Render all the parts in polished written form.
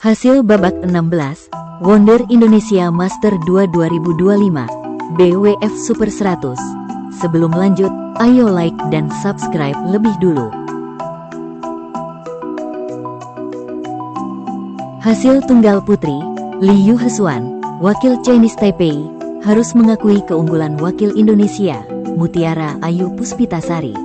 Hasil babak 16, Wonder Indonesia Master 2 2025, BWF Super 100. Sebelum lanjut, ayo like dan subscribe lebih dulu. Hasil tunggal putri, Liu Hesuan, wakil Chinese Taipei, harus mengakui keunggulan wakil Indonesia, Mutiara Ayu Puspitasari.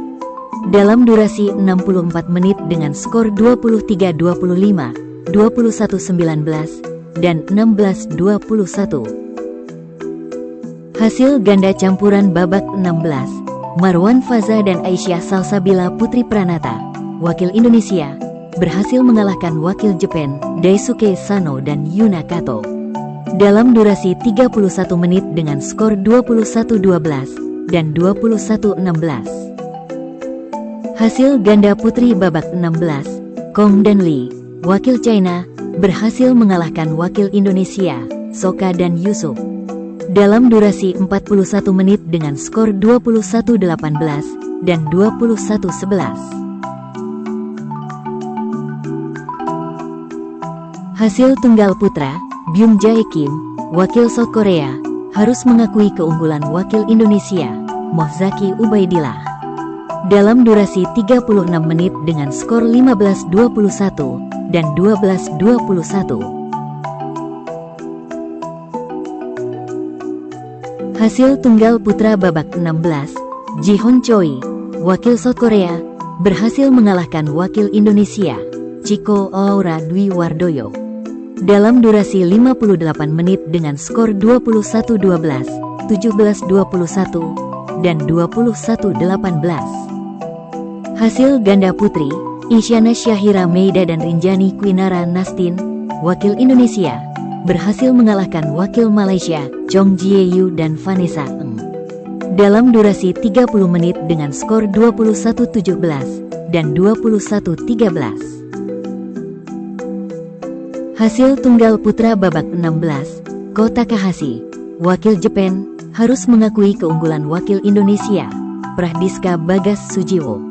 Dalam durasi 64 menit dengan skor 23-25, 21-19, dan 16-21. Hasil ganda campuran babak 16, Marwan Faza dan Aisyah Salsabila Putri Pranata, wakil Indonesia, berhasil mengalahkan wakil Jepang, Daisuke Sano dan Yuna Kato. Dalam durasi 31 menit dengan skor 21-12 dan 21-16. Hasil ganda putri babak 16, Kong dan Lee, wakil China, berhasil mengalahkan wakil Indonesia, Soka dan Yusuf. Dalam durasi 41 menit dengan skor 21-18 dan 21-11. Hasil tunggal putra, Byung Jae Kim, wakil South Korea, harus mengakui keunggulan wakil Indonesia, Mohzaki Ubaidillah. Dalam durasi 36 menit dengan skor 15-21 dan 12-21. Hasil tunggal putra babak 16, Jihon Choi, wakil South Korea, berhasil mengalahkan wakil Indonesia, Chico Aura Dwi Wardoyo. Dalam durasi 58 menit dengan skor 21-12, 17-21, dan 21-18. Hasil ganda putri, Isyana Syahira Meida dan Rinjani Kwinara Nastin, wakil Indonesia, berhasil mengalahkan wakil Malaysia, Chong Jieyu dan Vanessa Eng. Dalam durasi 30 menit dengan skor 21-17 dan 21-13. Hasil tunggal putra babak 16, Ko Takahashi, wakil Jepang, harus mengakui keunggulan wakil Indonesia, Prahdiska Bagas Sujiwo.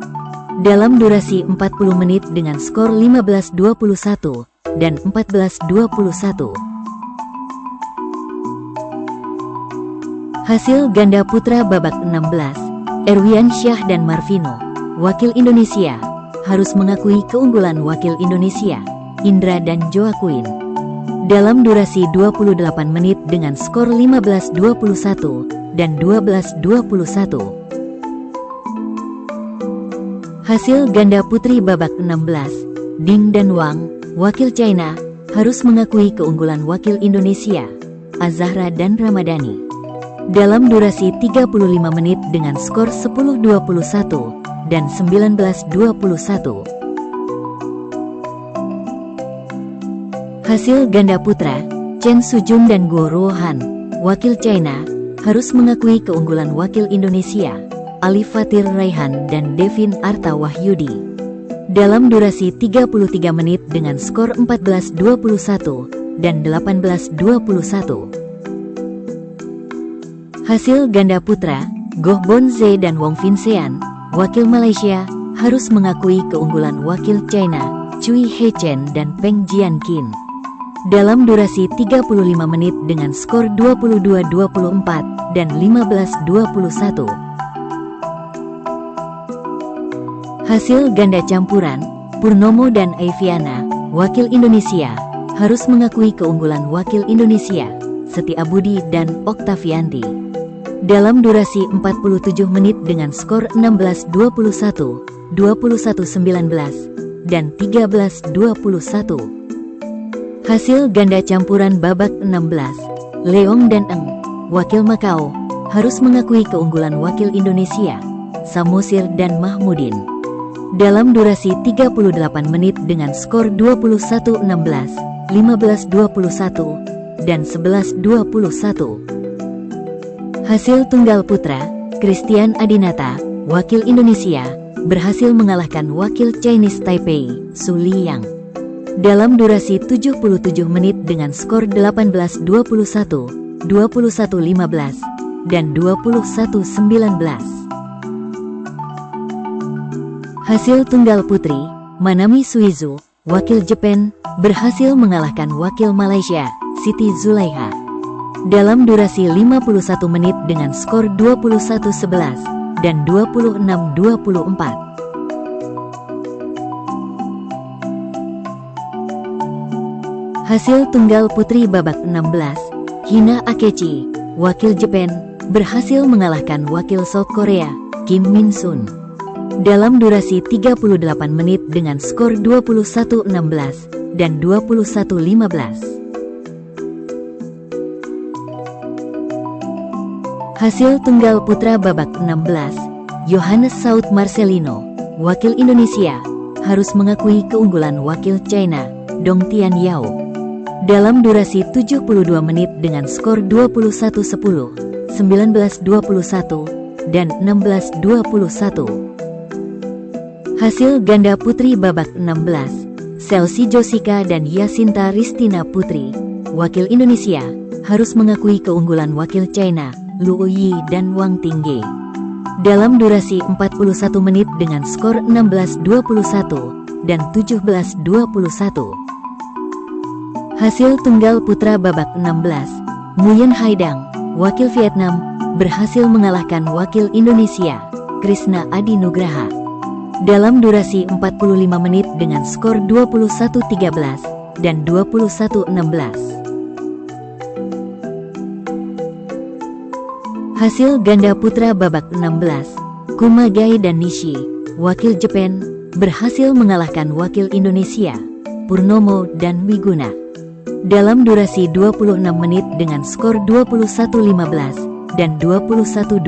Dalam durasi 40 menit dengan skor 15-21 dan 14-21. Hasil ganda putra babak 16, Erwian Syah dan Marvino, wakil Indonesia, harus mengakui keunggulan wakil Indonesia, Indra dan Joaquin. Dalam durasi 28 menit dengan skor 15-21 dan 12-21. Hasil ganda putri babak 16, Ding dan Wang, wakil China, harus mengakui keunggulan wakil Indonesia, Azahra dan Ramadhani. Dalam durasi 35 menit dengan skor 10-21 dan 19-21. Hasil ganda putra, Chen Sujung dan Guo Ruohan, wakil China, harus mengakui keunggulan wakil Indonesia, Ali Fatir Raihan dan Devin Arta Wahyudi. Dalam durasi 33 menit dengan skor 14-21 dan 18-21. Hasil ganda putra, Goh Bon Ze dan Wong Vincean, wakil Malaysia, harus mengakui keunggulan wakil China, Cui Hechen dan Peng Jianqin. Dalam durasi 35 menit dengan skor 22-24 dan 15-21. Hasil ganda campuran, Purnomo dan Eviana, wakil Indonesia, harus mengakui keunggulan wakil Indonesia, Setia Budi dan Oktavianti. Dalam durasi 47 menit dengan skor 16-21, 21-19, dan 13-21. Hasil ganda campuran babak 16, Leong dan Eng, wakil Makau, harus mengakui keunggulan wakil Indonesia, Samosir dan Mahmudin. Dalam durasi 38 menit dengan skor 21-16, 15-21, dan 11-21. Hasil tunggal putra, Christian Adinata, wakil Indonesia, berhasil mengalahkan wakil Chinese Taipei, Su Liyang. Dalam durasi 77 menit dengan skor 18-21, 21-15, dan 21-19. Hasil tunggal putri, Manami Suizu, wakil Jepang berhasil mengalahkan wakil Malaysia, Siti Zulaiha, dalam durasi 51 menit dengan skor 21-11 dan 26-24. Hasil tunggal putri babak 16, Hina Akechi, wakil Jepang, berhasil mengalahkan wakil South Korea, Kim Min Sun, dalam durasi 38 menit dengan skor 21-16 dan 21-15. Hasil tunggal putra babak 16, Yohannes Saud Marcelino, wakil Indonesia, harus mengakui keunggulan wakil China, Dong Tian Yao, dalam durasi 72 menit dengan skor 21-10, 19-21, dan 16-21. Hasil ganda putri babak 16, Chelsea Jessica dan Yasinta Ristina Putri, wakil Indonesia, harus mengakui keunggulan wakil China, Luo Yi dan Wang Tingge, dalam durasi 41 menit dengan skor 16-21 dan 17-21. Hasil tunggal putra babak 16, Nguyen Hai Dang, wakil Vietnam, berhasil mengalahkan wakil Indonesia, Krishna Adi Nugraha, dalam durasi 45 menit dengan skor 21-13 dan 21-16. Hasil ganda putra babak 16, Kumagai dan Nishi, wakil Jepang, berhasil mengalahkan wakil Indonesia, Purnomo dan Wiguna, dalam durasi 26 menit dengan skor 21-15 dan 21-12.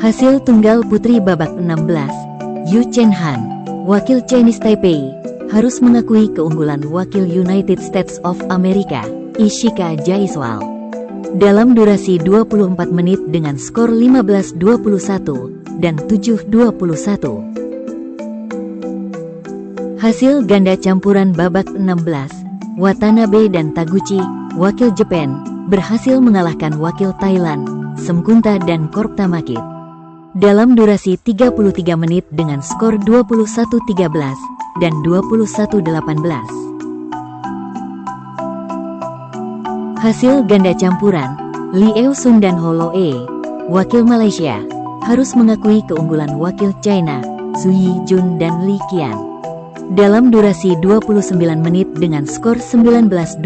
Hasil tunggal putri babak 16, Yu Chen Han, wakil Chinese Taipei, harus mengakui keunggulan wakil United States of America, Ishika Jaiswal, dalam durasi 24 menit dengan skor 15-21 dan 7-21. Hasil ganda campuran babak 16, Watanabe dan Taguchi, wakil Jepang, berhasil mengalahkan wakil Thailand, Semkunta dan Korp Tamakit, dalam durasi 33 menit dengan skor 21-13 dan 21-18. Hasil ganda campuran, Liu Sun dan Holoe, wakil Malaysia, harus mengakui keunggulan wakil China, Zhu Yijun dan Li Qian, dalam durasi 29 menit dengan skor 19-21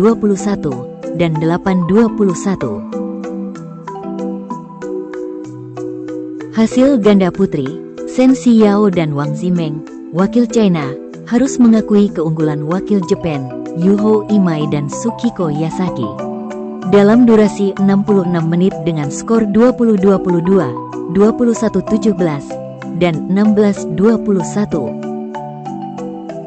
dan 8-21. Hasil ganda putri, Shen Xiao dan Wang Zimeng, wakil China, harus mengakui keunggulan wakil Jepang, Yuho Imai dan Tsukiko Yasaki, dalam durasi 66 menit dengan skor 20-22, 21-17, dan 16-21.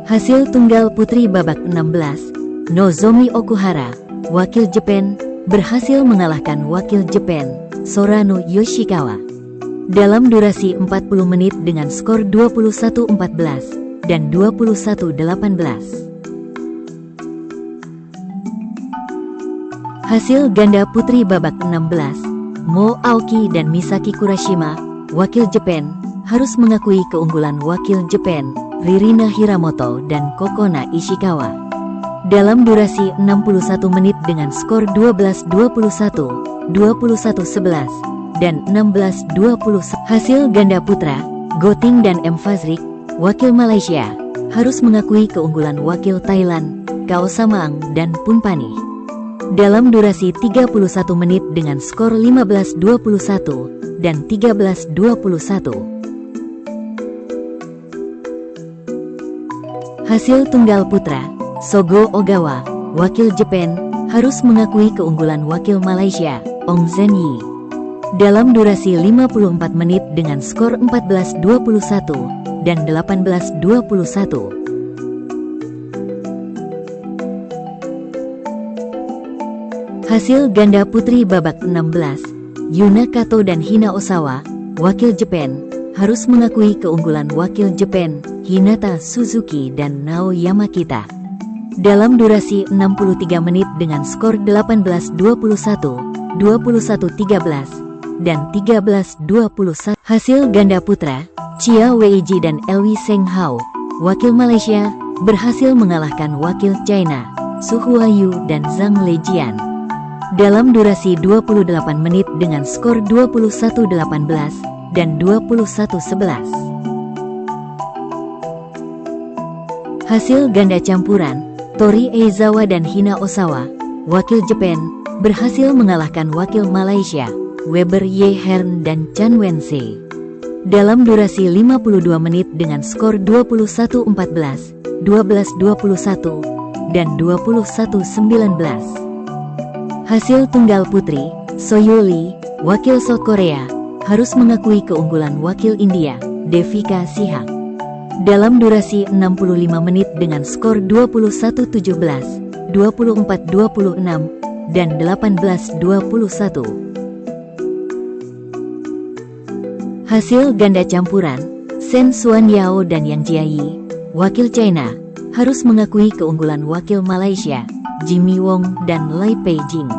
Hasil tunggal putri babak 16, Nozomi Okuhara, wakil Jepang, berhasil mengalahkan wakil Jepang, Sorano Yoshikawa, dalam durasi 40 menit dengan skor 21-14 dan 21-18. Hasil ganda putri babak 16, Mo Aoki dan Misaki Kurashima, wakil Jepang, harus mengakui keunggulan wakil Jepang, Ririna Hiramoto dan Kokona Ishikawa, dalam durasi 61 menit dengan skor 12-21, 21-11, dan 16-20. Hasil ganda putra, Goting dan M. Fazrik, wakil Malaysia, harus mengakui keunggulan wakil Thailand, Kao Samaang dan Punpani, dalam durasi 31 menit dengan skor 15-21 dan 13-21. Hasil tunggal putra, Sogo Ogawa, wakil Jepang, harus mengakui keunggulan wakil Malaysia, Ong Zhen Yi, dalam durasi 54 menit dengan skor 14-21 dan 18-21. Hasil ganda putri babak 16, Yuna Kato dan Hina Osawa, wakil Jepang, harus mengakui keunggulan wakil Jepang, Hinata Suzuki dan Nao Yamakita, dalam durasi 63 menit dengan skor 18-21, 21-13, dan 13-21. Hasil ganda putra, Chia Weiji dan Elwi Seng Hao, wakil Malaysia, berhasil mengalahkan wakil China, Su Huayu dan Zhang Lejian, dalam durasi 28 menit dengan skor 21-18 dan 21-11. Hasil ganda campuran, Tori Eizawa dan Hina Osawa, wakil Jepang, berhasil mengalahkan wakil Malaysia, Weber Yehern dan Chan Wense, dalam durasi 52 menit dengan skor 21-14, 12-21, dan 21-19. Hasil tunggal putri, Soyu Lee, wakil South Korea, harus mengakui keunggulan wakil India, Devika Sihak, dalam durasi 65 menit dengan skor 21-17, 24-26, dan 18-21. Hasil ganda campuran, Shen Xuan Yao dan Yang Jiayi, wakil China, harus mengakui keunggulan wakil Malaysia, Jimmy Wong dan Lai Peijing,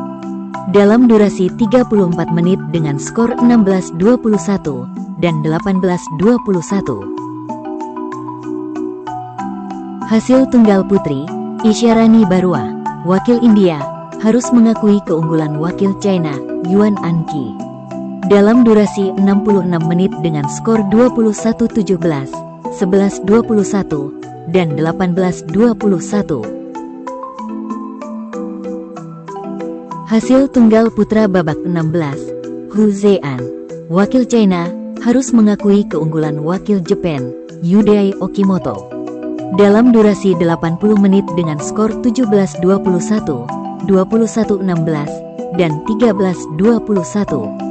dalam durasi 34 menit dengan skor 16-21 dan 18-21. Hasil tunggal putri, Isyarani Barua, wakil India, harus mengakui keunggulan wakil China, Yuan Anqi, dalam durasi 66 menit dengan skor 21-17, 11-21, dan 18-21. Hasil tunggal putra babak 16, Hu Zean, wakil China, harus mengakui keunggulan wakil Jepang, Yudai Okimoto, dalam durasi 80 menit dengan skor 17-21, 21-16, dan 13-21.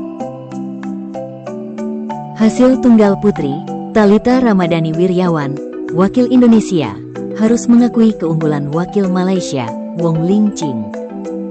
Hasil tunggal putri, Thalita Ramadhani Wiryawan, wakil Indonesia, harus mengakui keunggulan wakil Malaysia, Wong Ling Ching,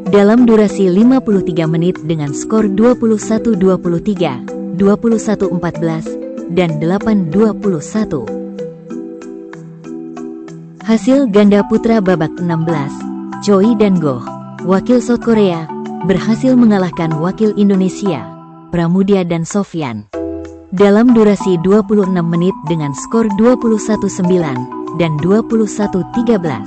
dalam durasi 53 menit dengan skor 21-23, 21-14, dan 8-21. Hasil ganda putra babak 16, Choi dan Goh, wakil South Korea, berhasil mengalahkan wakil Indonesia, Pramudia dan Sofyan, dalam durasi 26 menit dengan skor 21-9 dan 21-13.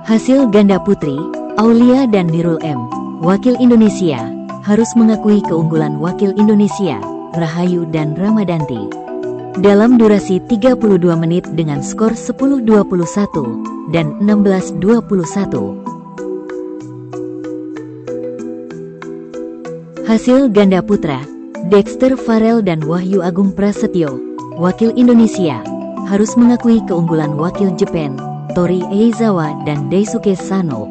Hasil ganda putri, Aulia dan Nirul M, wakil Indonesia, harus mengakui keunggulan wakil Indonesia, Rahayu dan Ramadanti, dalam durasi 32 menit dengan skor 10-21 dan 16-21. Hasil ganda putra, Dexter Farrell dan Wahyu Agung Prasetyo, wakil Indonesia, harus mengakui keunggulan wakil Jepang, Tori Eizawa dan Daisuke Sano,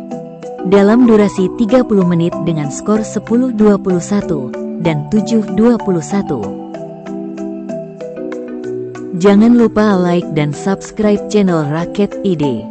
dalam durasi 30 menit dengan skor 10-21 dan 7-21. Jangan lupa like dan subscribe channel Raket ID.